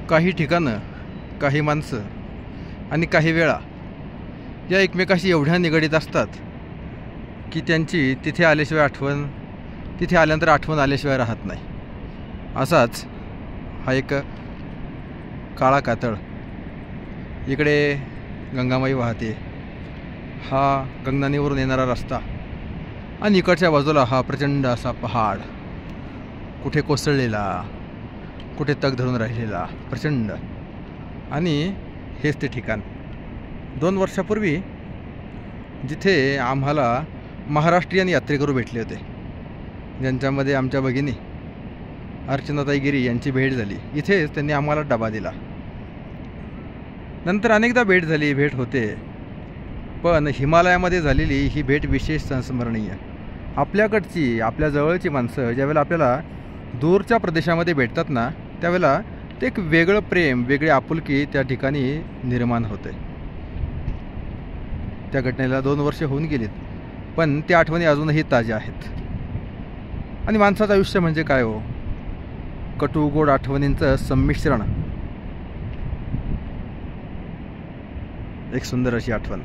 काही ठिकाणं, काही माणसं आणि काही वेळा या एकमेकाशी एवढ्या निगडीत असतात की त्यांची तिथे आल्यानंतर आठवण आल्याशिवाय राहत नाही. असाच हा एक काळा कातळ. इकडे गंगामाई वाहते, हा गंगानेवरून येणारा रस्ता, आणि इकडच्या बाजूला हा प्रचंड असा पहाड, कुठे कोसळलेला, कुठे तग धरून राहिलेला प्रचंड. आणि हेच ते ठिकाण 2 वर्षापूर्वी जिथे आम्हाला महाराष्ट्रीयन यात्रेकरू भेटले होते, ज्यांच्यामध्ये आमच्या भगिनी अर्चनाताई गिरी यांची भेट झाली. इथेच त्यांनी आम्हाला डबा दिला. नंतर अनेकदा भेट होते, पण हिमालयामध्ये झालेली ही भेट विशेष संस्मरणीय. आपल्याकडची, आपल्या जवळची माणसं ज्यावेळेला आपल्याला दूरच्या प्रदेशामध्ये भेटतात ना, त्यावेळेला ते एक वेगळं प्रेम, वेगळी आपुलकी त्या ठिकाणी निर्माण होते. त्या घटनेला 2 वर्ष होऊन गेलीत, पण त्या आठवणी अजूनही ताज्या आहेत. आणि माणसाचं आयुष्य म्हणजे काय हो? कटू गोड आठवणींचं संमिश्रण. एक सुंदर अशी आठवण.